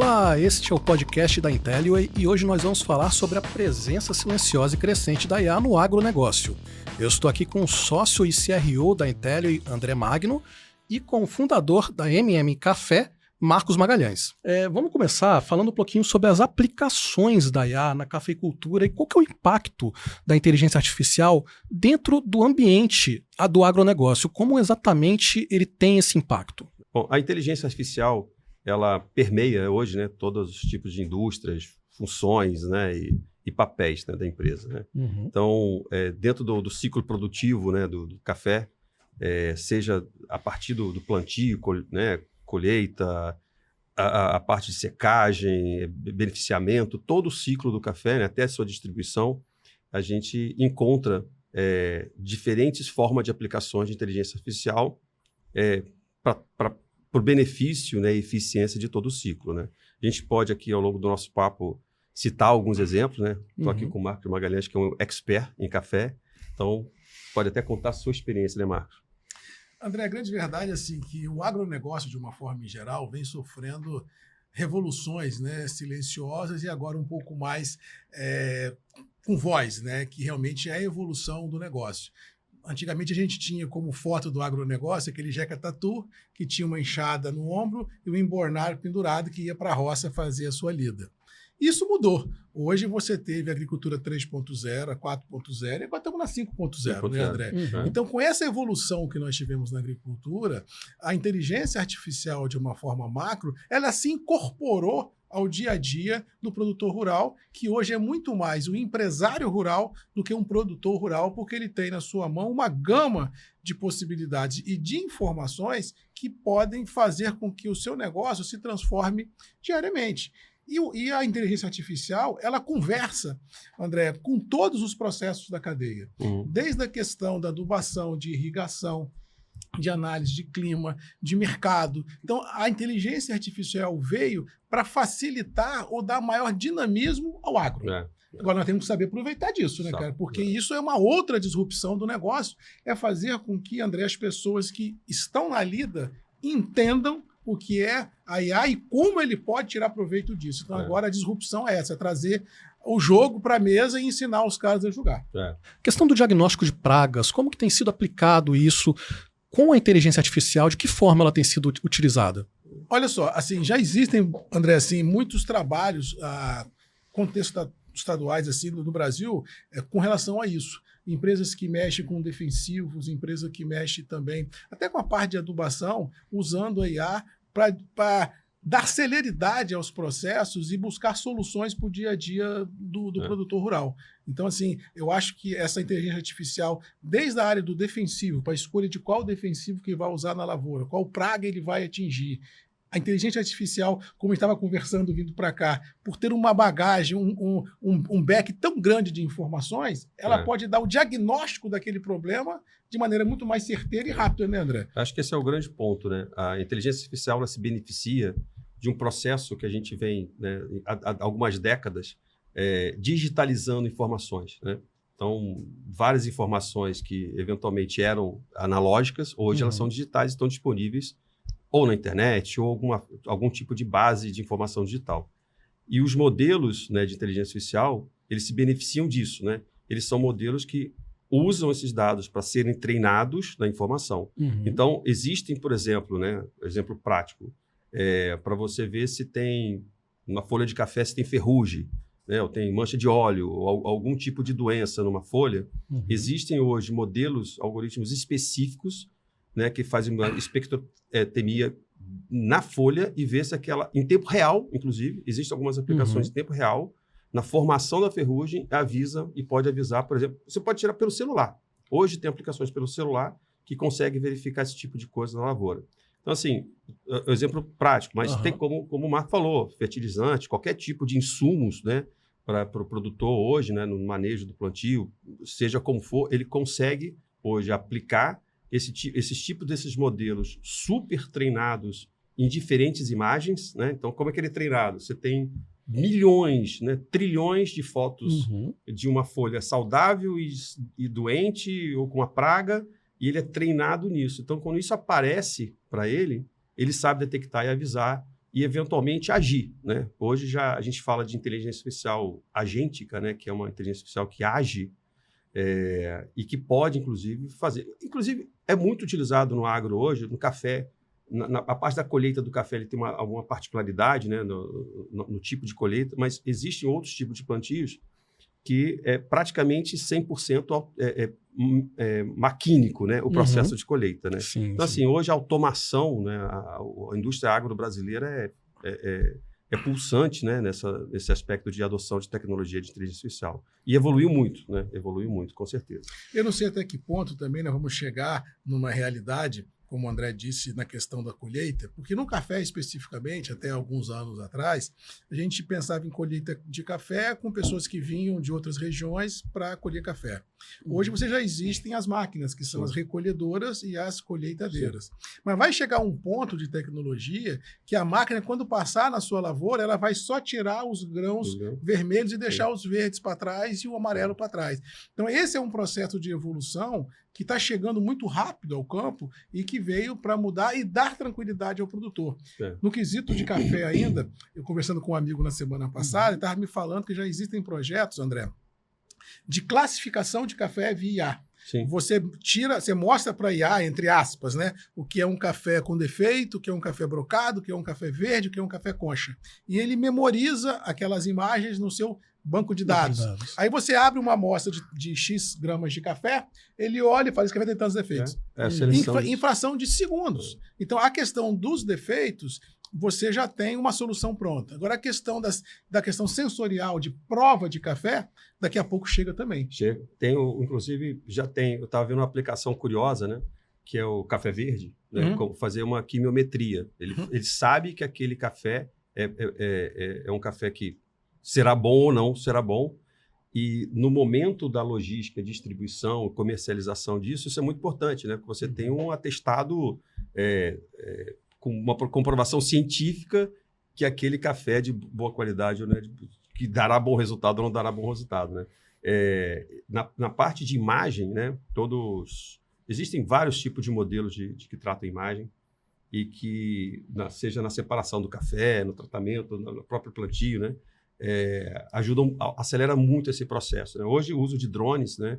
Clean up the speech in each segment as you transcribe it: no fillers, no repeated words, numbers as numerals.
Olá, este é o podcast da Inteliway e hoje nós vamos falar sobre a presença silenciosa e crescente da IA no agronegócio. Eu estou aqui com o sócio e CRO da Inteliway, André Magno, e com o fundador da Café, Marcos Magalhães. Vamos começar falando um pouquinho sobre as aplicações da IA na cafeicultura e qual que é o impacto da inteligência artificial dentro do ambiente do agronegócio. Como exatamente ele tem esse impacto? Bom, a inteligência artificial, ela permeia hoje, né, todos os tipos de indústrias, funções, né, e papéis, né, da empresa. Né? Uhum. Então, dentro do ciclo produtivo, né, do café, seja a partir do plantio, né, colheita, a parte de secagem, beneficiamento, todo o ciclo do café, né, até a sua distribuição, a gente encontra diferentes formas de aplicações de inteligência artificial por benefício, né, e eficiência de todo o ciclo. Né? A gente pode aqui, ao longo do nosso papo, citar alguns exemplos. Né? Estou aqui com o Marcos Magalhães, que é um expert em café, então pode até contar a sua experiência, né, Marcos? André, a grande verdade é assim, que o agronegócio, de uma forma em geral, vem sofrendo revoluções, né, silenciosas e agora um pouco mais com voz, né, que realmente é a evolução do negócio. Antigamente a gente tinha como foto do agronegócio aquele Jeca Tatu, que tinha uma enxada no ombro e um embornar pendurado que ia para a roça fazer a sua lida. Isso mudou. Hoje você teve a agricultura 3.0, a 4.0 e agora estamos na 5.0, né, André? Uhum. Então, com essa evolução que nós tivemos na agricultura, a inteligência artificial, de uma forma macro, ela se incorporou ao dia a dia do produtor rural, que hoje é muito mais um empresário rural do que um produtor rural, porque ele tem na sua mão uma gama de possibilidades e de informações que podem fazer com que o seu negócio se transforme diariamente. E a inteligência artificial, ela conversa, André, com todos os processos da cadeia. Desde a questão da adubação, de irrigação, de análise de clima, de mercado. Então, a inteligência artificial veio para facilitar ou dar maior dinamismo ao agro. Agora, nós temos que saber aproveitar disso, né, cara? Porque isso é uma outra disrupção do negócio, é fazer com que, André, as pessoas que estão na lida entendam o que é a IA e como ele pode tirar proveito disso. Então, agora a disrupção é essa, é trazer o jogo para a mesa e ensinar os caras a jogar. Questão do diagnóstico de pragas, como que tem sido aplicado isso com a inteligência artificial? De que forma ela tem sido utilizada? Olha só, assim, já existem, André, assim, muitos trabalhos estaduais assim, no Brasil com relação a isso. Empresas que mexem com defensivos, empresas que mexem também até com a parte de adubação, usando a IA para dar celeridade aos processos e buscar soluções para o dia a dia do produtor rural. Então, assim, eu acho que essa inteligência artificial, desde a área do defensivo, para a escolha de qual defensivo que vai usar na lavoura, qual praga ele vai atingir, a inteligência artificial, como eu estava conversando vindo para cá, por ter uma bagagem, um back tão grande de informações, ela pode dar o diagnóstico daquele problema de maneira muito mais certeira e rápida, né, André? Acho que esse é o grande ponto, né? A inteligência artificial, ela se beneficia de um processo que a gente vem, né, há algumas décadas digitalizando informações, né? Então, várias informações que eventualmente eram analógicas, hoje elas são digitais e estão disponíveis ou na internet, ou algum tipo de base de informação digital. E os modelos, né, de inteligência artificial, eles se beneficiam disso, né? Eles são modelos que usam esses dados para serem treinados na informação. Então, existem, por exemplo, né, exemplo prático, para você ver se tem uma folha de café, se tem ferrugem, né, ou tem mancha de óleo, ou algum tipo de doença numa folha. Existem hoje modelos, algoritmos específicos, né, que fazem uma espectrotemia na folha e vê se aquela, em tempo real, inclusive, existem algumas aplicações em tempo real, na formação da ferrugem, avisa e pode avisar, por exemplo, você pode tirar pelo celular. Hoje tem aplicações pelo celular que conseguem verificar esse tipo de coisa na lavoura. Então, assim, exemplo prático, mas tem como o Marco falou, fertilizante, qualquer tipo de insumos, né, para o produtor hoje, né, no manejo do plantio, seja como for, ele consegue hoje aplicar esses tipos desses modelos super treinados em diferentes imagens, né? Então, como é que ele é treinado? Você tem milhões, né, trilhões de fotos de uma folha saudável e doente ou com uma praga, e ele é treinado nisso. Então, quando isso aparece para ele, ele sabe detectar e avisar e, eventualmente, agir, né? Hoje já a gente fala de inteligência artificial agêntica, né? Que é uma inteligência artificial que age e que pode, inclusive, fazer... Inclusive, é muito utilizado no agro hoje, no café. A parte da colheita do café ele tem alguma particularidade, né? No tipo de colheita, mas existem outros tipos de plantios que é praticamente 100% maquínico, né? O processo de colheita, né? Sim, então, sim. assim, hoje a automação, né? A indústria agro-brasileira é pulsante, né? Nesse aspecto de adoção de tecnologia de inteligência artificial. E evoluiu muito, né? Evoluiu muito, com certeza. Eu não sei até que ponto também nós vamos chegar numa realidade, como o André disse, na questão da colheita, porque no café especificamente, até alguns anos atrás, a gente pensava em colheita de café com pessoas que vinham de outras regiões para colher café. Hoje você já existem as máquinas, que são as recolhedoras e as colheitadeiras. Sim. Mas vai chegar um ponto de tecnologia que a máquina, quando passar na sua lavoura, ela vai só tirar os grãos vermelhos e deixar os verdes para trás e o amarelo para trás. Então esse é um processo de evolução que está chegando muito rápido ao campo e que veio para mudar e dar tranquilidade ao produtor. No quesito de café ainda, eu conversando com um amigo na semana passada, ele estava me falando que já existem projetos, André, de classificação de café via IA. Sim. Você mostra para a IA, entre aspas, né, o que é um café com defeito, o que é um café brocado, o que é um café verde, o que é um café concha. E ele memoriza aquelas imagens no seu banco de dados. Aí você abre uma amostra de X gramas de café, ele olha e fala, esse café tem tantos defeitos. Em fração de segundos. Então, a questão dos defeitos, você já tem uma solução pronta. Agora, a questão da questão sensorial de prova de café, daqui a pouco chega também. Chega. Inclusive, eu estava vendo uma aplicação curiosa, né? Que é o café verde, né? Como fazer uma quimiometria. Ele sabe que aquele café é um café que será bom ou não será bom. E no momento da logística, distribuição, comercialização disso, isso é muito importante, né? Porque você tem um atestado com uma comprovação científica que aquele café é de boa qualidade, né? Que dará bom resultado ou não dará bom resultado, né? Na parte de imagem, né? Existem vários tipos de modelos que tratam imagem e que, seja na separação do café, no tratamento, no próprio plantio, né? Acelera muito esse processo, né? Hoje o uso de drones, né,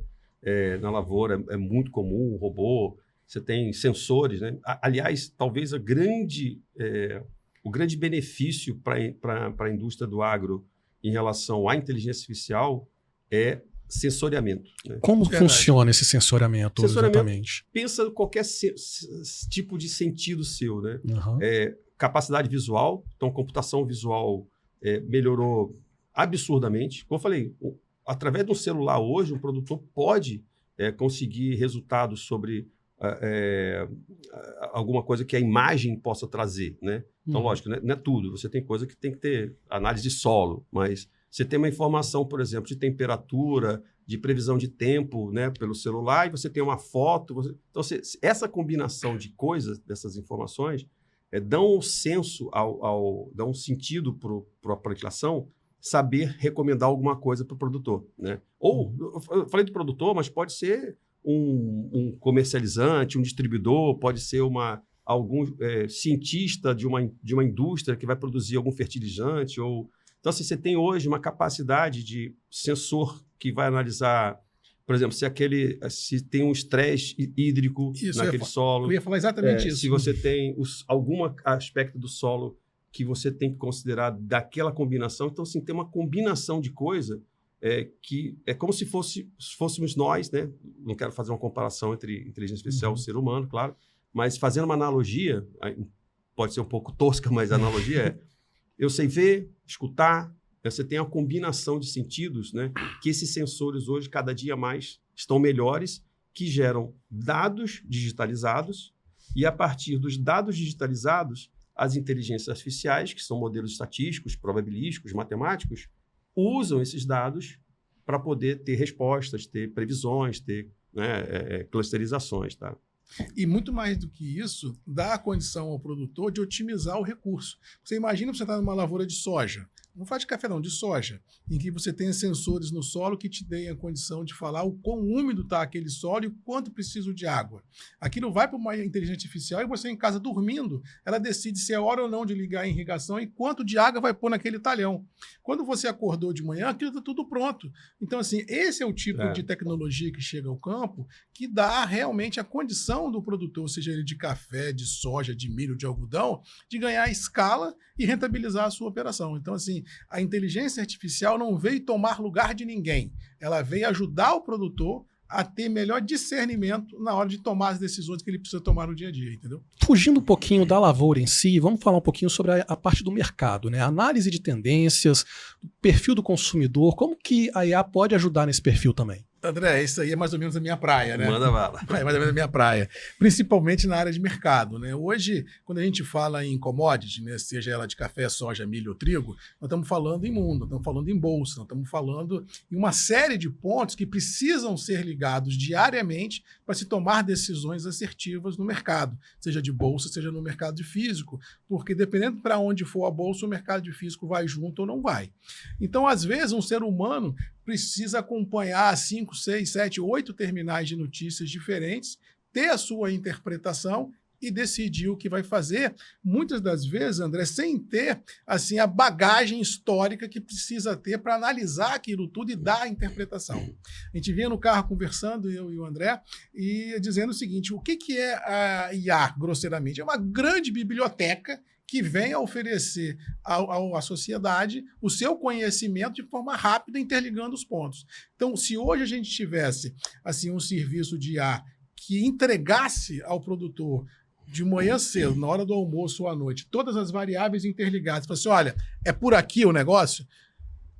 na lavoura é muito comum, robô, você tem sensores, né? Aliás, talvez o grande benefício para a indústria do agro em relação à inteligência artificial é sensoriamento, né? Como funciona esse sensoriamento exatamente? Pensa qualquer tipo de sentido seu, né? Capacidade visual, então computação visual melhorou absurdamente. Como eu falei, através do celular hoje, um produtor pode conseguir resultados sobre alguma coisa que a imagem possa trazer, né? Então, lógico, não é tudo. Você tem coisa que tem que ter análise de solo, mas você tem uma informação, por exemplo, de temperatura, de previsão de tempo, né, pelo celular, e você tem uma foto. Então, essa combinação de coisas, dessas informações, dão um senso, dão um sentido para a aplicação, saber recomendar alguma coisa para o produtor, né? Ou, eu falei do produtor, mas pode ser um comercializante, um distribuidor, pode ser algum cientista de uma indústria que vai produzir algum fertilizante. Então, assim, você tem hoje uma capacidade de sensor que vai analisar, por exemplo, se tem um estresse hídrico naquele solo. Eu ia falar exatamente isso. Se você tem algum aspecto do solo que você tem que considerar daquela combinação. Então, assim, tem uma combinação de coisa que é como se fôssemos nós, né? Não quero fazer uma comparação entre inteligência artificial e o ser humano, claro, mas fazendo uma analogia, pode ser um pouco tosca, mas a analogia eu sei ver, escutar. Você tem a combinação de sentidos, né? Que esses sensores hoje, cada dia mais, estão melhores, que geram dados digitalizados, e a partir dos dados digitalizados, as inteligências artificiais, que são modelos estatísticos, probabilísticos, matemáticos, usam esses dados para poder ter respostas, ter previsões, ter, né, clusterizações, tá? E muito mais do que isso, dá a condição ao produtor de otimizar o recurso. Você imagina você estar numa lavoura de soja. não faz de café não, de soja, em que você tem sensores no solo que te deem a condição de falar o quão úmido está aquele solo e o quanto preciso de água. Aquilo vai para uma inteligência artificial e você em casa dormindo, ela decide se é hora ou não de ligar a irrigação e quanto de água vai pôr naquele talhão. Quando você acordou de manhã, aquilo está tudo pronto. Então, assim, esse é o tipo de tecnologia que chega ao campo que dá realmente a condição do produtor, seja ele de café, de soja, de milho, de algodão, de ganhar escala e rentabilizar a sua operação. Então, assim, a inteligência artificial não veio tomar lugar de ninguém. Ela veio ajudar o produtor a ter melhor discernimento na hora de tomar as decisões que ele precisa tomar no dia a dia, entendeu? Fugindo um pouquinho da lavoura em si, vamos falar um pouquinho sobre a parte do mercado, né? Análise de tendências, perfil do consumidor, como que a IA pode ajudar nesse perfil também? André, isso aí é mais ou menos a minha praia, né? Manda bala. É mais ou menos a minha praia. Principalmente na área de mercado, né? Hoje, quando a gente fala em commodity, né, seja ela de café, soja, milho ou trigo, nós estamos falando em mundo, nós estamos falando em bolsa, nós estamos falando em uma série de pontos que precisam ser ligados diariamente para se tomar decisões assertivas no mercado, seja de bolsa, seja no mercado de físico, porque dependendo para onde for a bolsa, o mercado de físico vai junto ou não vai. Então, às vezes, um ser humano precisa acompanhar 5, 6, 7, 8 terminais de notícias diferentes, ter a sua interpretação e decidir o que vai fazer, muitas das vezes, André, sem ter assim a bagagem histórica que precisa ter para analisar aquilo tudo e dar a interpretação. A gente vinha no carro conversando, eu e o André, e dizendo o seguinte, o que é a IA, grosseiramente? É uma grande biblioteca que vem a oferecer à sociedade o seu conhecimento de forma rápida, interligando os pontos. Então, se hoje a gente tivesse assim, um serviço de IA que entregasse ao produtor de manhã cedo, na hora do almoço ou à noite, todas as variáveis interligadas, falasse, olha, é por aqui o negócio?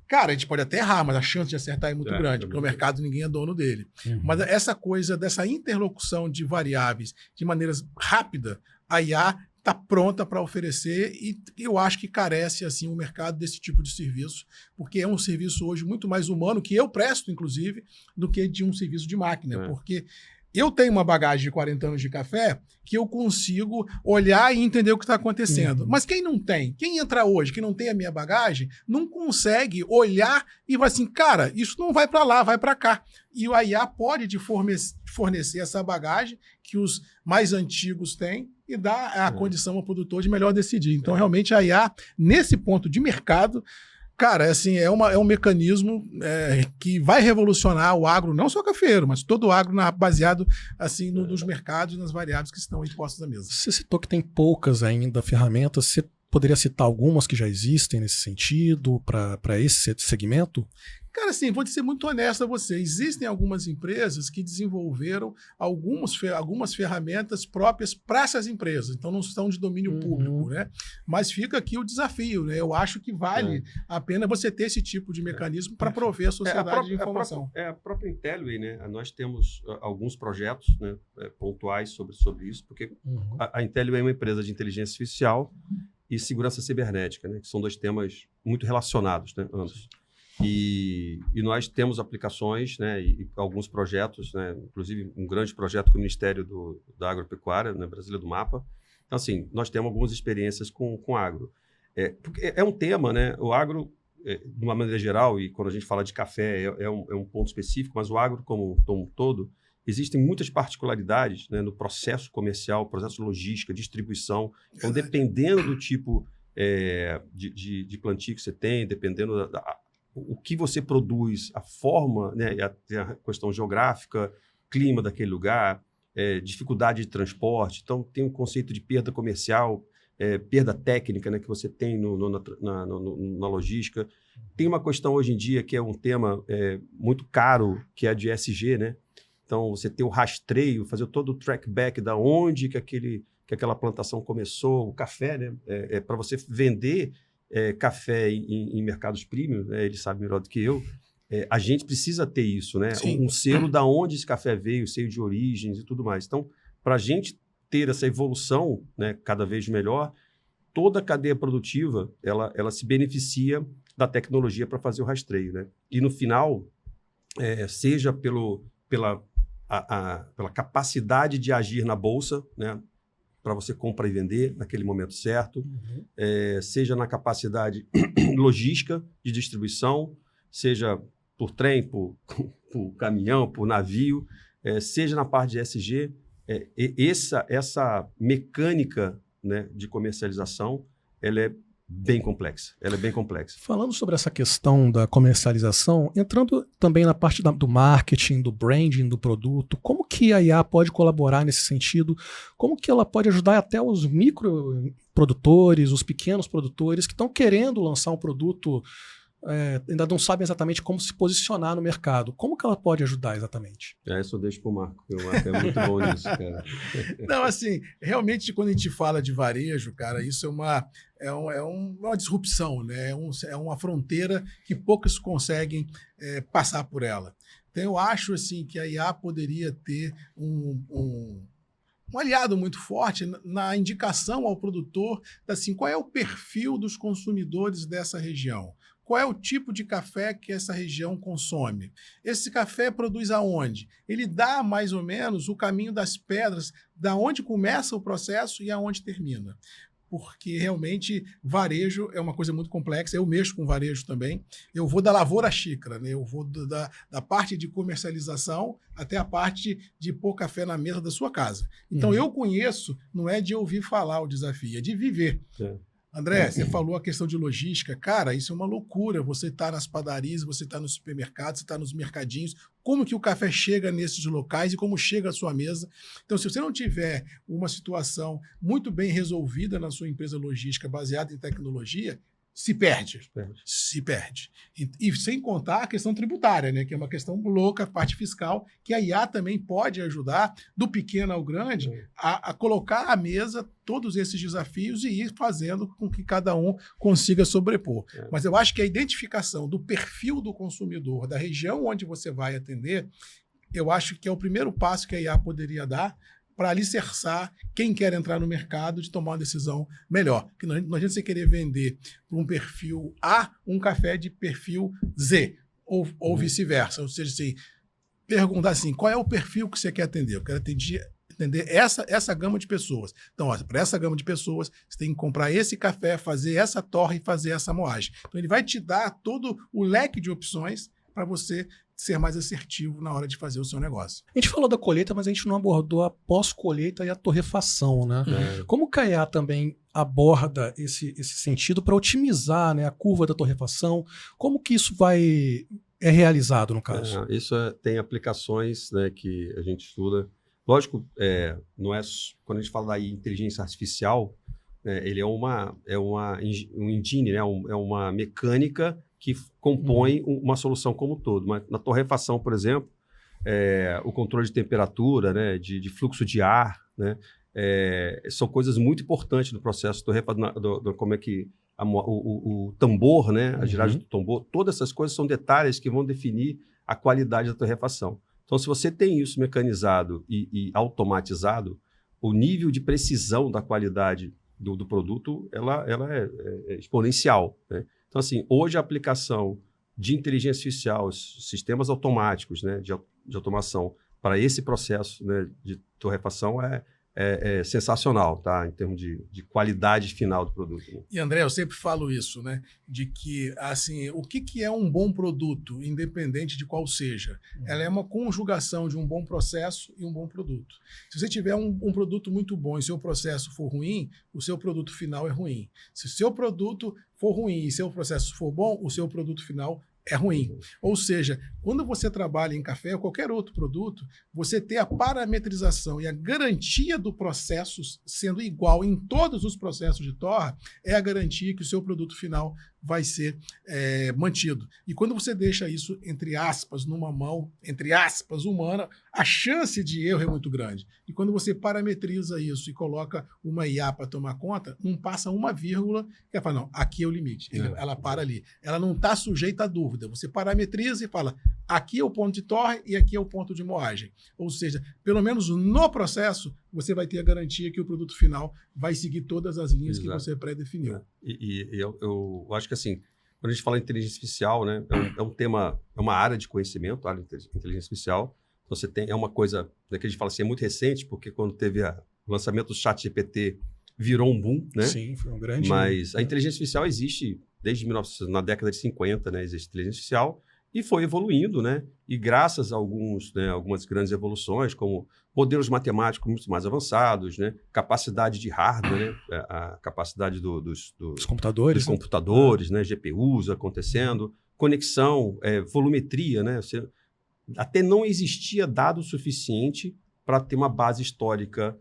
Cara, a gente pode até errar, mas a chance de acertar é muito grande, porque o mercado ninguém é dono dele. Mas essa coisa dessa interlocução de variáveis de maneira rápida, a IA está pronta para oferecer e eu acho que carece assim o mercado desse tipo de serviço, porque é um serviço hoje muito mais humano, que eu presto, inclusive, do que de um serviço de máquina, porque eu tenho uma bagagem de 40 anos de café que eu consigo olhar e entender o que está acontecendo. Mas quem não tem? Quem entra hoje, quem não tem a minha bagagem, não consegue olhar e vai assim, cara, isso não vai para lá, vai para cá. E o IA pode te fornecer essa bagagem que os mais antigos têm e dar a condição ao produtor de melhor decidir. Então, realmente, a IA, nesse ponto de mercado, cara, assim, é um mecanismo que vai revolucionar o agro, não só cafeiro, mas todo o agro baseado assim, nos mercados e nas variáveis que estão aí postas à mesa. Você citou que tem poucas ainda ferramentas, você poderia citar algumas que já existem nesse sentido, para esse segmento? Cara, assim, vou ser muito honesto a você. Existem algumas empresas que desenvolveram algumas ferramentas próprias para essas empresas. Então, não são de domínio público, né? Mas fica aqui o desafio, né? Eu acho que vale a pena você ter esse tipo de mecanismo para prover a sociedade de informação. A própria Intelliway, né? Nós temos alguns projetos, né, pontuais sobre isso, porque a Intelliway é uma empresa de inteligência artificial e segurança cibernética, né? Que são dois temas muito relacionados, né? Ambos. E nós temos aplicações, né, e alguns projetos, né, inclusive um grande projeto com o Ministério da Agropecuária, né, Brasília do Mapa. Então, assim, nós temos algumas experiências com agro. Porque é um tema, né, o agro, de uma maneira geral, e quando a gente fala de café é um ponto específico, mas o agro como um todo, existem muitas particularidades, né, no processo comercial, processo de logística, distribuição. Então, dependendo do tipo de plantio que você tem, dependendo o que você produz, a forma, né, a questão geográfica, clima daquele lugar, dificuldade de transporte. Então, tem um conceito de perda comercial, perda técnica, né, que você tem na logística. Tem uma questão hoje em dia que é um tema muito caro, que é a de ESG, né? Então, você tem o rastreio, fazer todo o trackback da onde que aquela plantação começou, o café, né? Para você vender café em mercados premium, né? Ele sabe melhor do que eu, a gente precisa ter isso, né? Um selo da onde esse café veio, selo de origens e tudo mais. Então, para a gente ter essa evolução, né, cada vez melhor, toda a cadeia produtiva ela se beneficia da tecnologia para fazer o rastreio, né? E no final, seja pela capacidade de agir na bolsa, né? para você comprar e vender naquele momento certo, seja na capacidade logística de distribuição, seja por trem, por caminhão, por navio, seja na parte de ESG. Essa mecânica, né, de comercialização, ela é bem complexa. Falando sobre essa questão da comercialização, entrando também na parte do marketing, do branding do produto, como que a IA pode colaborar nesse sentido? Como que ela pode ajudar até os microprodutores, os pequenos produtores que estão querendo lançar um produto, ainda não sabem exatamente como se posicionar no mercado. Como que ela pode ajudar exatamente? Isso eu deixo para o Marco, porque o Marco é muito bom nisso, cara. Não, assim, realmente quando a gente fala de varejo, cara, isso é uma disrupção, né? É uma fronteira que poucos conseguem passar por ela. Então, eu acho assim, que a IA poderia ter um aliado muito forte na indicação ao produtor, assim, qual é o perfil dos consumidores dessa região. Qual é o tipo de café que essa região consome? Esse café produz aonde? Ele dá mais ou menos o caminho das pedras, da onde começa o processo e aonde termina. Porque realmente varejo é uma coisa muito complexa. Eu mexo com varejo também. Eu vou da lavoura à xícara, né? Eu vou da parte de comercialização até a parte de pôr café na mesa da sua casa. Então eu conheço, não é de ouvir falar o desafio, é de viver. André, você falou a questão de logística. Cara, isso é uma loucura. Você está nas padarias, você está nos supermercados, você está nos mercadinhos. Como que o café chega nesses locais e como chega à sua mesa? Então, se você não tiver uma situação muito bem resolvida na sua empresa logística baseada em tecnologia, se perde. E sem contar a questão tributária, né, que é uma questão louca, a parte fiscal, que a IA também pode ajudar, do pequeno ao grande, a colocar à mesa todos esses desafios e ir fazendo com que cada um consiga sobrepor. Mas eu acho que a identificação do perfil do consumidor, da região onde você vai atender, eu acho que é o primeiro passo que a IA poderia dar para alicerçar quem quer entrar no mercado de tomar uma decisão melhor. Porque não adianta você querer vender para um perfil A um café de perfil Z, ou vice-versa. Ou seja, assim, perguntar assim, qual é o perfil que você quer atender? Eu quero atender essa gama de pessoas. Então, para essa gama de pessoas, você tem que comprar esse café, fazer essa torra e fazer essa moagem. Então, ele vai te dar todo o leque de opções para você ser mais assertivo na hora de fazer o seu negócio. A gente falou da colheita, mas a gente não abordou a pós-colheita e a torrefação, né? Como que a IA também aborda esse sentido para otimizar, né, a curva da torrefação? Como que isso é realizado, no caso? Isso tem aplicações, né, que a gente estuda. Lógico, não é quando a gente fala da inteligência artificial, ele é um engine, né, é uma mecânica que compõe uma solução como um todo. Mas na torrefação, por exemplo, o controle de temperatura, né, de fluxo de ar, né, são coisas muito importantes no processo como é que o tambor, né, a giragem do tambor, todas essas coisas são detalhes que vão definir a qualidade da torrefação. Então, se você tem isso mecanizado e automatizado, o nível de precisão da qualidade do produto ela é exponencial, né? Então, assim, hoje a aplicação de inteligência artificial, sistemas automáticos, né, de automação para esse processo, né, de torrefação é sensacional, tá? Em termos de qualidade final do produto, né? E, André, eu sempre falo isso, né? De que, assim, o que é um bom produto, independente de qual seja? Ela é uma conjugação de um bom processo e um bom produto. Se você tiver um produto muito bom e seu processo for ruim, o seu produto final é ruim. Se o seu produto for ruim e seu processo for bom, o seu produto final é ruim. Ou seja, quando você trabalha em café ou qualquer outro produto, você ter a parametrização e a garantia do processo sendo igual em todos os processos de torra é a garantia que o seu produto final vai ser mantido. E quando você deixa isso, entre aspas, numa mão, entre aspas, humana, a chance de erro é muito grande. E quando você parametriza isso e coloca uma IA para tomar conta, não passa uma vírgula, que ela fala, não, aqui é o limite. Ela para ali. Ela não está sujeita a dúvida. Você parametriza e fala, aqui é o ponto de torre e aqui é o ponto de moagem. Ou seja, pelo menos no processo, você vai ter a garantia que o produto final vai seguir todas as linhas que você pré-definiu. Eu acho que, assim, quando a gente fala em inteligência artificial, né, é um tema, é uma área de conhecimento, a área de inteligência artificial. Então, é uma coisa, né, que a gente fala assim, é muito recente, porque quando teve O lançamento do ChatGPT virou um boom, né? Sim, foi um grande... Mas a inteligência artificial existe desde na década de 50, né? Existe inteligência artificial e foi evoluindo, né? E graças a algumas grandes evoluções, como modelos matemáticos muito mais avançados, né? Capacidade de hardware, né? A capacidade dos computadores, computadores, né? GPUs acontecendo, conexão, volumetria, né? Até não existia dado suficiente para ter uma base histórica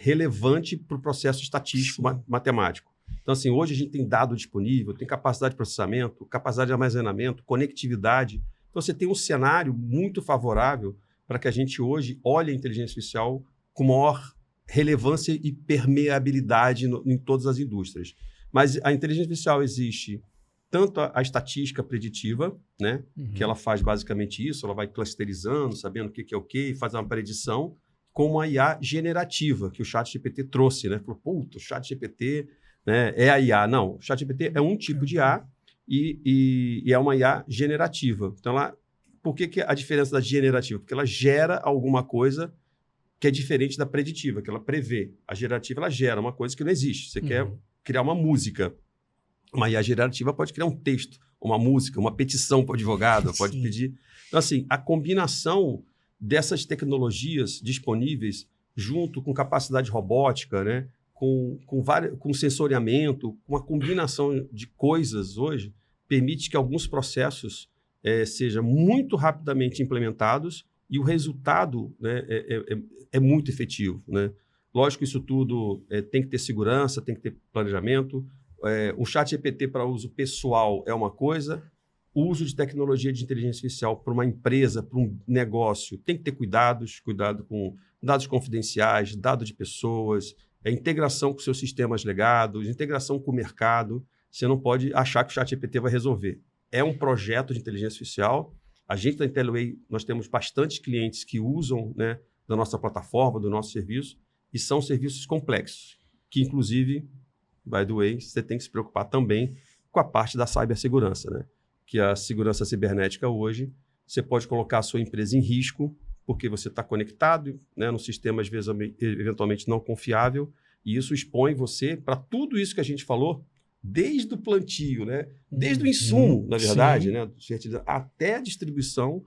relevante para o processo estatístico matemático. Então, assim, hoje a gente tem dado disponível, tem capacidade de processamento, capacidade de armazenamento, conectividade. Então, você tem um cenário muito favorável para que a gente hoje olhe a inteligência artificial com maior relevância e permeabilidade em todas as indústrias. Mas a inteligência artificial existe tanto a estatística preditiva, né, que ela faz basicamente isso, ela vai clusterizando, sabendo o que é o que, e faz uma predição, como a IA generativa, que o ChatGPT trouxe, né? Falou, puta, o ChatGPT, né, é a IA. Não, o ChatGPT é um tipo de IA e é uma IA generativa. Então, por que a diferença da generativa? Porque ela gera alguma coisa que é diferente da preditiva, que ela prevê. A generativa, ela gera uma coisa que não existe. Você quer criar uma música. Uma IA generativa pode criar um texto, uma música, uma petição para o advogado, pode pedir. Então, assim, a combinação dessas tecnologias disponíveis, junto com capacidade robótica, né, com sensoriamento, com uma combinação de coisas hoje, permite que alguns processos sejam muito rapidamente implementados e o resultado, né, é muito efetivo, né? Lógico, isso tudo tem que ter segurança, tem que ter planejamento. O ChatGPT para uso pessoal é uma coisa, o uso de tecnologia de inteligência artificial para uma empresa, para um negócio, tem que ter cuidado com dados confidenciais, dados de pessoas, integração com seus sistemas legados, integração com o mercado. Você não pode achar que o ChatGPT vai resolver. É um projeto de inteligência artificial. A gente da Intelliway, nós temos bastantes clientes que usam, né, da nossa plataforma, do nosso serviço, e são serviços complexos, que inclusive, by the way, você tem que se preocupar também com a parte da cibersegurança, né? Que a segurança cibernética hoje, você pode colocar a sua empresa em risco, porque você está conectado, né, num sistema, às vezes, eventualmente não confiável, e isso expõe você para tudo isso que a gente falou, desde o plantio, né, desde o insumo, na verdade, né, até a distribuição.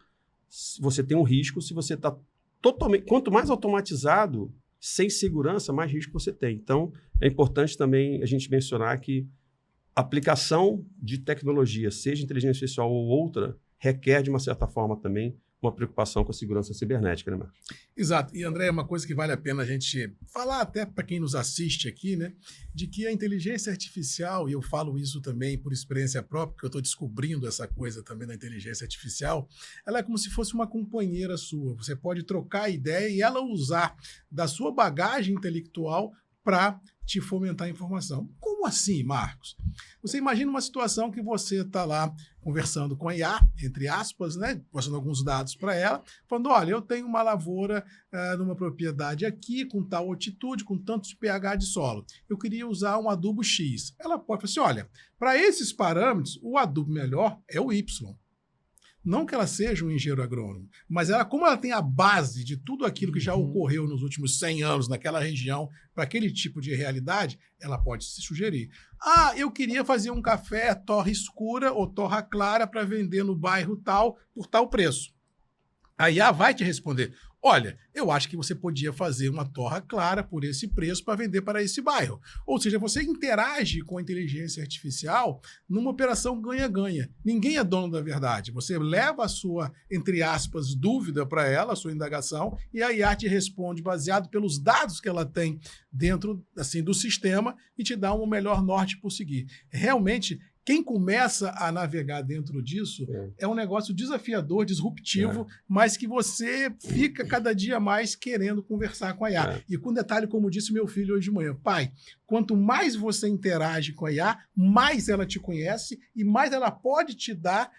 Você tem um risco se você está totalmente... Quanto mais automatizado, sem segurança, mais risco você tem. Então, é importante também a gente mencionar que a aplicação de tecnologia, seja inteligência artificial ou outra, requer, de uma certa forma, também uma preocupação com a segurança cibernética, né, Marcos? Exato. E, André, uma coisa que vale a pena a gente falar até para quem nos assiste aqui, né, de que a inteligência artificial, e eu falo isso também por experiência própria, porque eu estou descobrindo essa coisa também da inteligência artificial, ela é como se fosse uma companheira sua. Você pode trocar ideia e ela usar da sua bagagem intelectual para te fomentar a informação. Como assim, Marcos? Você imagina uma situação que você está lá conversando com a IA, entre aspas, né, passando alguns dados para ela, falando, olha, eu tenho uma lavoura numa propriedade aqui, com tal altitude, com tantos pH de solo. Eu queria usar um adubo X. Ela pode falar assim, olha, para esses parâmetros, o adubo melhor é o Y. Não que ela seja um engenheiro agrônomo, mas ela, como ela tem a base de tudo aquilo que já ocorreu nos últimos 100 anos naquela região, para aquele tipo de realidade, ela pode se sugerir. Ah, eu queria fazer um café torra escura ou torra clara para vender no bairro tal por tal preço. A IA vai te responder, olha, eu acho que você podia fazer uma torra clara por esse preço para vender para esse bairro. Ou seja, você interage com a inteligência artificial numa operação ganha-ganha. Ninguém é dono da verdade. Você leva a sua, entre aspas, dúvida para ela, a sua indagação, e a IA te responde baseado pelos dados que ela tem dentro, assim, do sistema e te dá um melhor norte por seguir. Realmente, quem começa a navegar dentro disso é um negócio desafiador, disruptivo, mas que você fica cada dia mais querendo conversar com a IA. E com detalhe, como disse meu filho hoje de manhã, pai, quanto mais você interage com a IA, mais ela te conhece e mais ela pode te dar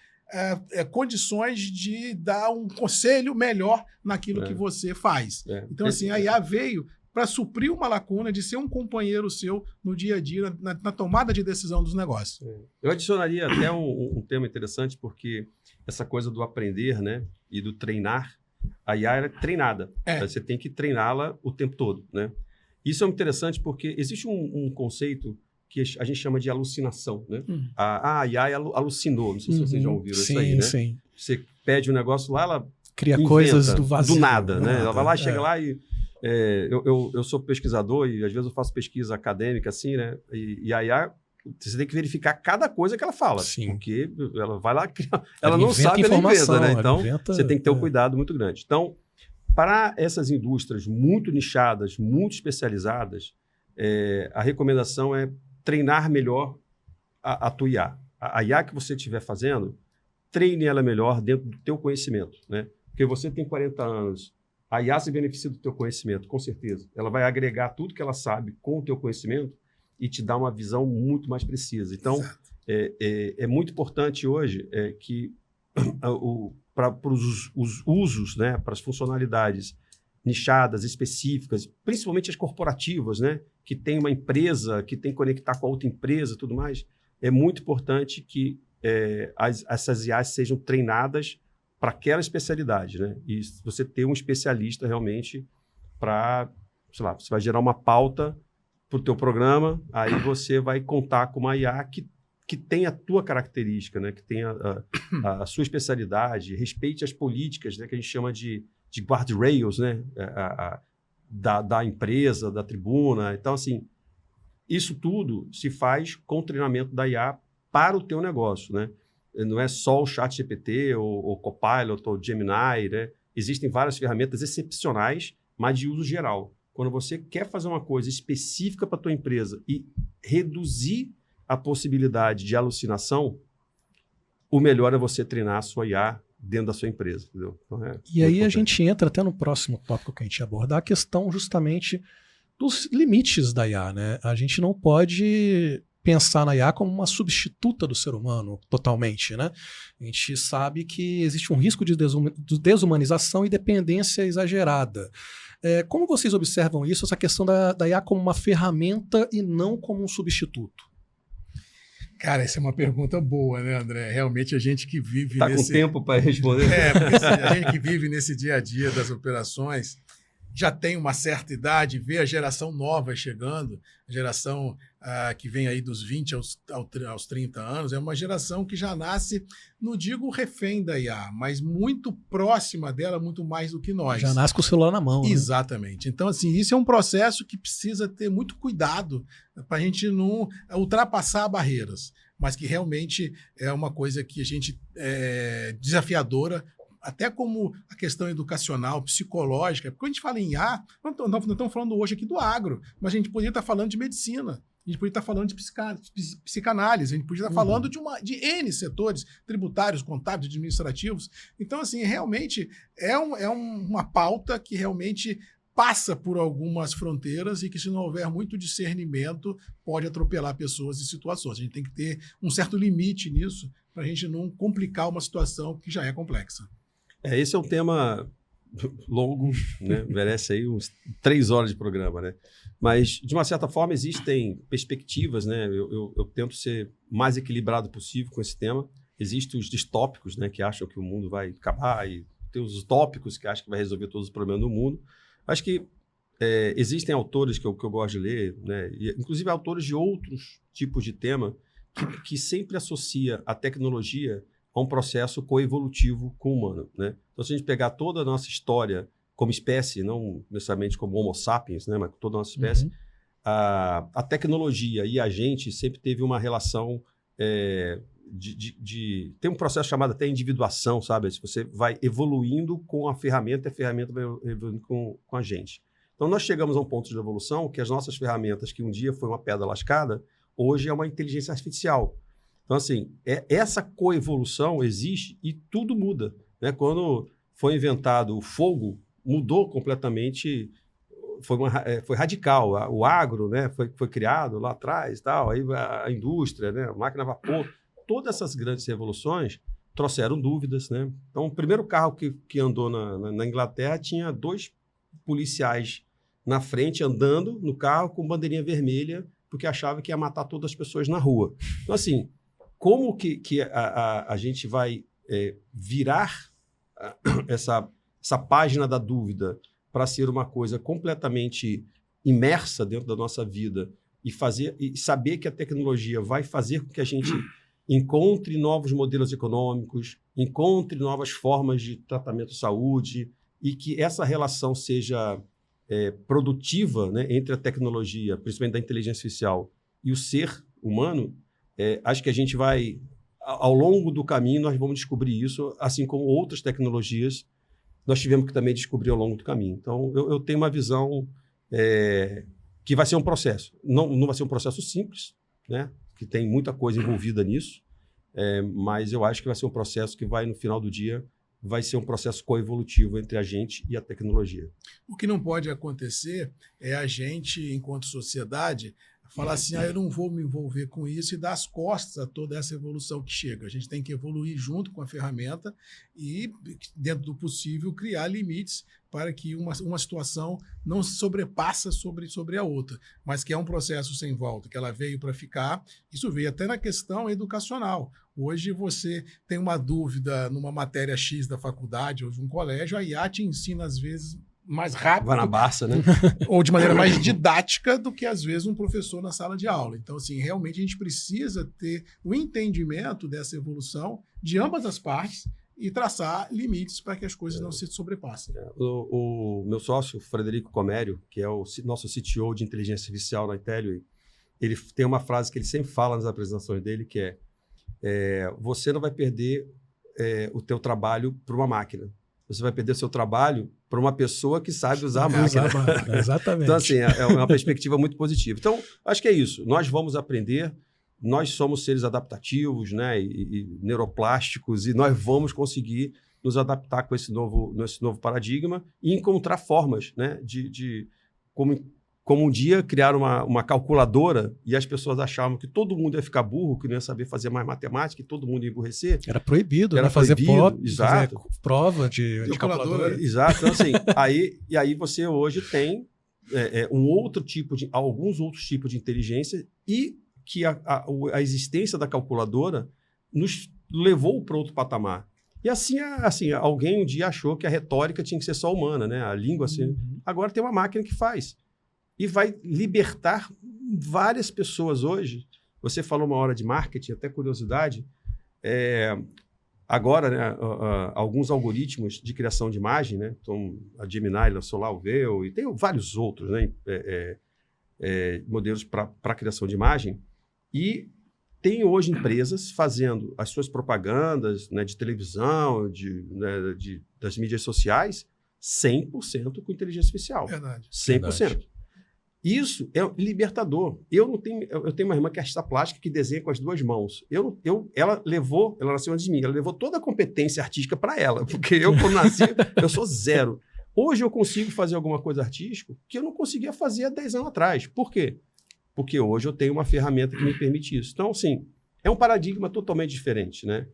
condições de dar um conselho melhor naquilo que você faz. Então, assim, a IA veio para suprir uma lacuna de ser um companheiro seu no dia a dia, na tomada de decisão dos negócios. Eu adicionaria até um tema interessante, porque essa coisa do aprender, né, e do treinar, a IA é treinada. Você tem que treiná-la o tempo todo, né? Isso é interessante porque existe um conceito que a gente chama de alucinação, né? A IA alucinou, não sei se vocês já ouviram isso aí, né? Sim. Você pede um negócio lá, ela Cria inventa, do vazio. do nada, né? Ela vai lá, chega lá e... eu sou pesquisador e às vezes eu faço pesquisa acadêmica assim, né? E a IA, você tem que verificar cada coisa que ela fala. Sim. Porque ela vai lá criar... Ela não sabe, ela inventa, né? Então, você tem que ter um cuidado muito grande. Então, para essas indústrias muito nichadas, muito especializadas, a recomendação é treinar melhor a tua IA. A IA que você estiver fazendo, treine ela melhor dentro do teu conhecimento, né? Porque você tem 40 anos, a IA se beneficia do teu conhecimento, com certeza. Ela vai agregar tudo que ela sabe com o teu conhecimento e te dar uma visão muito mais precisa. Então, é muito importante hoje que para os usos, né, para as funcionalidades nichadas, específicas, principalmente as corporativas, né, que tem uma empresa, que tem que conectar com a outra empresa e tudo mais, é muito importante que essas IAs sejam treinadas para aquela especialidade, né? E você ter um especialista realmente para, sei lá, você vai gerar uma pauta para o teu programa, aí você vai contar com uma IA que tem a tua característica, né? Que tem a sua especialidade, respeite as políticas, né? Que a gente chama de guardrails, né? Da empresa, da tribuna. Então, assim, isso tudo se faz com o treinamento da IA para o teu negócio, né? Não é só o ChatGPT, ou Copilot, ou Gemini, né? Existem várias ferramentas excepcionais, mas de uso geral. Quando você quer fazer uma coisa específica para a tua empresa e reduzir a possibilidade de alucinação, o melhor é você treinar a sua IA dentro da sua empresa, entendeu? Então, e aí a gente entra até no próximo tópico que a gente ia abordar, a questão justamente dos limites da IA, né? A gente não pode pensar na IA como uma substituta do ser humano totalmente, né? A gente sabe que existe um risco de desumanização e dependência exagerada. Como vocês observam isso, essa questão da IA como uma ferramenta e não como um substituto? Cara, essa é uma pergunta boa, né, André? Realmente a gente que vive Tá com tempo para responder? Porque a gente que vive nesse dia a dia das operações já tem uma certa idade, vê a geração nova chegando, a geração que vem aí dos 20 aos 30 anos, é uma geração que já nasce, não digo refém da IA, mas muito próxima dela, muito mais do que nós. Já nasce com o celular na mão. Exatamente. Né? Então, assim, isso é um processo que precisa ter muito cuidado para a gente não ultrapassar barreiras, mas que realmente é uma coisa que a gente desafiadora, até como a questão educacional, psicológica, porque quando a gente fala em IA, não estamos falando hoje aqui do agro, mas a gente poderia estar falando de medicina, a gente poderia estar falando de psicanálise, a gente poderia estar falando de N setores tributários, contábeis, administrativos. Então, assim, realmente é uma pauta que realmente passa por algumas fronteiras e que, se não houver muito discernimento, pode atropelar pessoas e situações. A gente tem que ter um certo limite nisso para a gente não complicar uma situação que já é complexa. Esse é um tema longo, né? Merece aí uns 3 horas de programa, né? Mas, de uma certa forma, existem perspectivas, né? Eu tento ser mais equilibrado possível com esse tema. Existem os distópicos, né? Que acham que o mundo vai acabar, e tem os utópicos que acham que vai resolver todos os problemas do mundo. Acho que existem autores que eu gosto de ler, né? E, inclusive autores de outros tipos de tema que sempre associa a tecnologia a um processo coevolutivo com o humano, né? Então, se a gente pegar toda a nossa história como espécie, não necessariamente como Homo sapiens, né, mas toda a nossa espécie, a tecnologia e a gente sempre teve uma relação tem um processo chamado até individuação, sabe? Se você vai evoluindo com a ferramenta vai evoluindo com a gente. Então, nós chegamos a um ponto de evolução que as nossas ferramentas, que um dia foi uma pedra lascada, hoje é uma inteligência artificial. Então, assim, essa coevolução existe e tudo muda, né? Quando foi inventado o fogo, mudou completamente, foi radical. O agro, né, foi criado lá atrás, tal, aí a indústria, né, a máquina a vapor, todas essas grandes revoluções trouxeram dúvidas, né? Então, o primeiro carro que andou na Inglaterra tinha 2 policiais na frente andando no carro com bandeirinha vermelha, porque achava que ia matar todas as pessoas na rua. Então, assim, como que a gente vai virar essa página da dúvida para ser uma coisa completamente imersa dentro da nossa vida e saber que a tecnologia vai fazer com que a gente encontre novos modelos econômicos, encontre novas formas de tratamento de saúde e que essa relação seja produtiva, né, entre a tecnologia, principalmente da inteligência artificial, e o ser humano, acho que a gente vai, ao longo do caminho, nós vamos descobrir isso, assim como outras tecnologias nós tivemos que também descobrir ao longo do caminho. Então, eu tenho uma visão que vai ser um processo. Não vai ser um processo simples, né, que tem muita coisa envolvida nisso, mas eu acho que vai ser um processo que vai, no final do dia, vai ser um processo coevolutivo entre a gente e a tecnologia. O que não pode acontecer é a gente, enquanto sociedade, falar assim, eu não vou me envolver com isso e dar as costas a toda essa evolução que chega. A gente tem que evoluir junto com a ferramenta e, dentro do possível, criar limites para que uma situação não se sobrepassa sobre a outra, mas que é um processo sem volta, que ela veio para ficar. Isso veio até na questão educacional. Hoje você tem uma dúvida numa matéria X da faculdade ou de um colégio, a IA te ensina, às vezes, mais rápido. Vai na Barça, né? Ou de maneira mais didática do que, às vezes, um professor na sala de aula. Então, assim, realmente a gente precisa ter o entendimento dessa evolução de ambas as partes e traçar limites para que as coisas não se sobrepassem. O meu sócio, Frederico Comério, que é o nosso CTO de inteligência artificial na Intelliway, ele tem uma frase que ele sempre fala nas apresentações dele, que você não vai perder o teu trabalho para uma máquina. Você vai perder o seu trabalho para uma pessoa que sabe usar a máquina. Exatamente. Então, assim, é uma perspectiva muito positiva. Então, acho que é isso. Nós vamos aprender, nós somos seres adaptativos, né, e neuroplásticos, e nós vamos conseguir nos adaptar com esse novo paradigma e encontrar formas, né, de como um dia criaram uma calculadora e as pessoas achavam que todo mundo ia ficar burro, que não ia saber fazer mais matemática, que todo mundo ia emburrecer. Era proibido, Era né? Fazer exato. prova de calculadora. Exato. Então, assim, aí você hoje tem alguns outros tipos de inteligência e que a existência da calculadora nos levou para outro patamar. E assim, alguém um dia achou que a retórica tinha que ser só humana, né? A língua, assim. Agora tem uma máquina que faz. E vai libertar várias pessoas hoje. Você falou uma hora de marketing, até curiosidade. Agora, né, alguns algoritmos de criação de imagem, né? Então, a Gemini lançou lá o Veo, e tem vários outros, né, modelos para criação de imagem. E tem hoje empresas fazendo as suas propagandas, né, de televisão, das mídias sociais, 100% com inteligência artificial. Verdade. 100%. Verdade. Isso é libertador. Eu tenho uma irmã que é artista plástica que desenha com as duas mãos. Ela nasceu antes de mim, ela levou toda a competência artística para ela, porque eu, quando nasci, eu sou zero. Hoje eu consigo fazer alguma coisa artística que eu não conseguia fazer há 10 anos atrás. Por quê? Porque hoje eu tenho uma ferramenta que me permite isso. Então, assim, é um paradigma totalmente diferente, né?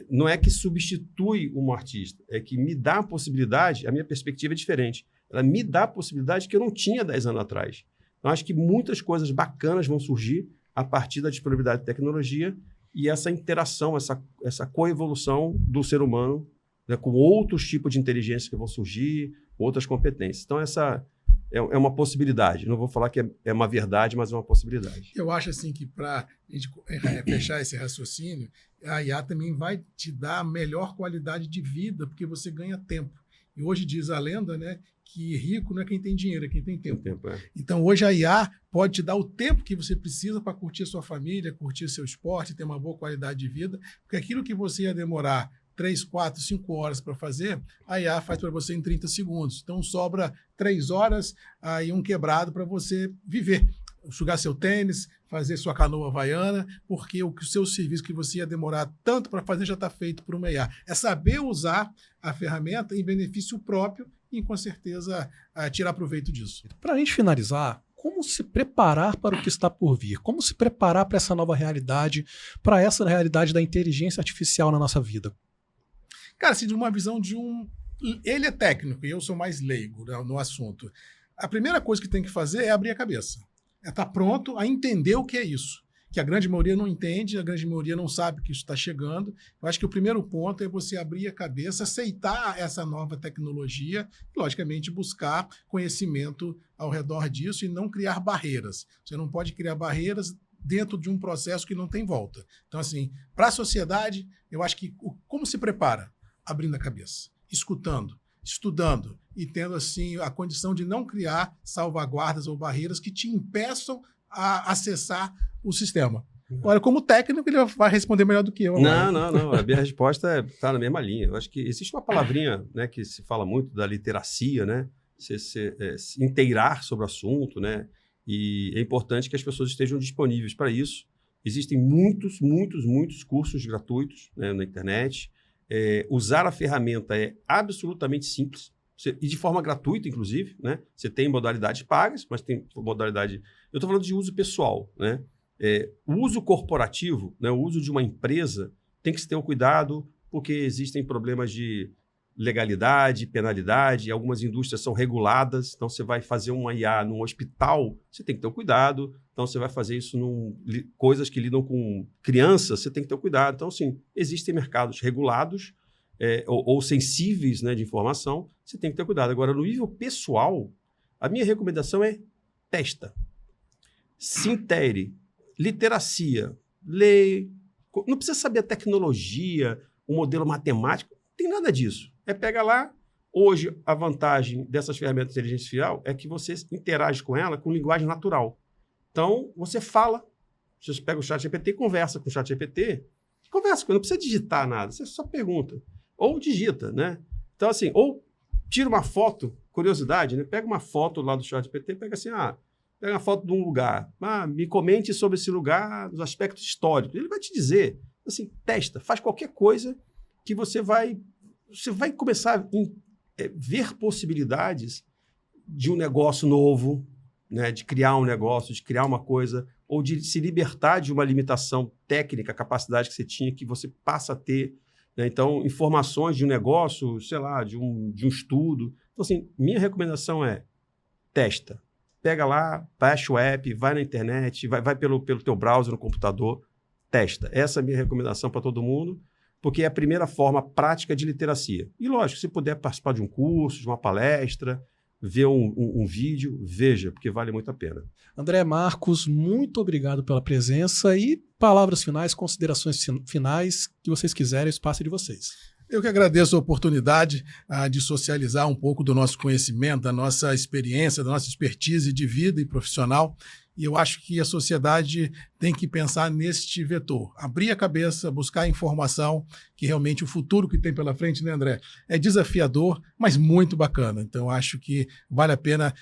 Não é que substitui um artista, é que me dá a possibilidade, a minha perspectiva é diferente. Ela me dá a possibilidade que eu não tinha 10 anos atrás. Então, acho que muitas coisas bacanas vão surgir a partir da disponibilidade de tecnologia e essa interação, essa coevolução do ser humano, né, com outros tipos de inteligência que vão surgir, outras competências. Então, essa é uma possibilidade. Não vou falar que é uma verdade, mas é uma possibilidade. Eu acho assim que para a gente fechar esse raciocínio, a IA também vai te dar a melhor qualidade de vida, porque você ganha tempo. E hoje diz a lenda, né, que rico não é quem tem dinheiro, é quem tem tempo. Então, hoje a IA pode te dar o tempo que você precisa para curtir a sua família, curtir seu esporte, ter uma boa qualidade de vida, porque aquilo que você ia demorar 3, 4, 5 horas para fazer, a IA faz para você em 30 segundos. Então, sobra 3 horas e um quebrado para você viver. Sugar seu tênis, fazer sua canoa havaiana, porque o seu serviço que você ia demorar tanto para fazer já está feito por uma IA. É saber usar a ferramenta em benefício próprio e, com certeza, tirar proveito disso. Para a gente finalizar, como se preparar para o que está por vir? Como se preparar para essa nova realidade, para essa realidade da inteligência artificial na nossa vida? Cara, assim, de uma visão de ele é técnico e eu sou mais leigo, né, no assunto. A primeira coisa que tem que fazer é abrir a cabeça. É estar pronto a entender o que é isso. que a grande maioria não entende, a grande maioria não sabe que isso está chegando. Eu acho que o primeiro ponto é você abrir a cabeça, aceitar essa nova tecnologia e, logicamente, buscar conhecimento ao redor disso e não criar barreiras. Você não pode criar barreiras dentro de um processo que não tem volta. Então, assim, para a sociedade, eu acho que como se prepara? Abrindo a cabeça, escutando, estudando e tendo, assim, a condição de não criar salvaguardas ou barreiras que te impeçam a acessar o sistema. Agora, como técnico, ele vai responder melhor do que eu. Não. A minha resposta está na mesma linha. Eu acho que existe uma palavrinha, né, que se fala muito da literacia, né? Se inteirar sobre o assunto, né? E é importante que as pessoas estejam disponíveis para isso. Existem muitos cursos gratuitos, né, na internet. Usar a ferramenta é absolutamente simples. E de forma gratuita, inclusive, né? Você tem modalidades pagas, mas tem modalidade... Eu estou falando de uso pessoal, né? O uso corporativo, né? O uso de uma empresa tem que se ter um cuidado, porque existem problemas de legalidade, penalidade, algumas indústrias são reguladas, então você vai fazer uma IA num hospital, você tem que ter um cuidado, então você vai fazer isso coisas que lidam com crianças, você tem que ter um cuidado. Então, assim, existem mercados regulados ou sensíveis, né, de informação, você tem que ter cuidado. Agora, no nível pessoal, a minha recomendação é testa, se intere, literacia, lê, não precisa saber a tecnologia, o modelo matemático, não tem nada disso. Pega lá. Hoje, a vantagem dessas ferramentas de inteligência artificial é que você interage com ela com linguagem natural. Então, você fala. Você pega o ChatGPT e conversa com o ChatGPT. Conversa com ele, não precisa digitar nada. Você só pergunta. Ou digita, né? Então, assim, ou tira uma foto, curiosidade, né? Pega uma foto lá do ChatGPT, pega assim, pega uma foto de um lugar. Me comente sobre esse lugar nos aspectos históricos. Ele vai te dizer, assim, testa, faz qualquer coisa que você vai começar a ver possibilidades de um negócio novo, né? De criar um negócio, de criar uma coisa, ou de se libertar de uma limitação técnica, capacidade que você tinha, que você passa a ter, né? Então, informações de um negócio, sei lá, de um estudo. Então, assim, minha recomendação é testa. Pega lá, baixa o app, vai na internet, vai pelo teu browser no computador, testa. Essa é a minha recomendação para todo mundo, porque é a primeira forma prática de literacia. E, lógico, se puder participar de um curso, de uma palestra, ver um vídeo, veja, porque vale muito a pena. André, Marcos, muito obrigado pela presença e palavras finais, considerações finais, que vocês quiserem, o espaço é de vocês. Eu que agradeço a oportunidade de socializar um pouco do nosso conhecimento, da nossa experiência, da nossa expertise de vida e profissional. E eu acho que a sociedade tem que pensar neste vetor. Abrir a cabeça, buscar informação, que realmente o futuro que tem pela frente, né, André? É desafiador, mas muito bacana. Então, acho que vale a pena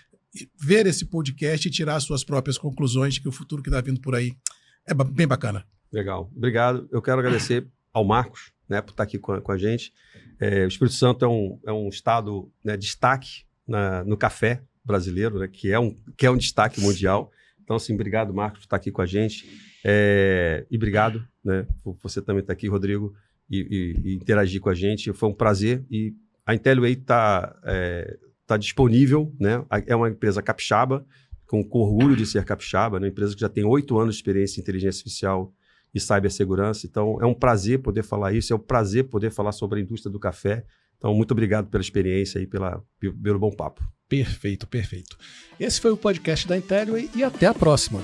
ver esse podcast e tirar suas próprias conclusões de que o futuro que está vindo por aí é bem bacana. Legal. Obrigado. Eu quero agradecer ao Marcos, né, por estar aqui com a gente. O Espírito Santo é um estado, né, destaque no café brasileiro, né, que é um destaque mundial. Então, assim, obrigado, Marcos, por estar aqui com a gente. E obrigado, né, por você também estar aqui, Rodrigo, e interagir com a gente. Foi um prazer. E a IntelliWay tá disponível, né? É uma empresa capixaba, com orgulho de ser capixaba, né? Uma empresa que já tem 8 anos de experiência em inteligência artificial e cibersegurança. Então, é um prazer poder falar isso, é um prazer poder falar sobre a indústria do café. Então, muito obrigado pela experiência e pelo bom papo. Perfeito, perfeito. Esse foi o podcast da IntelliWay e até a próxima.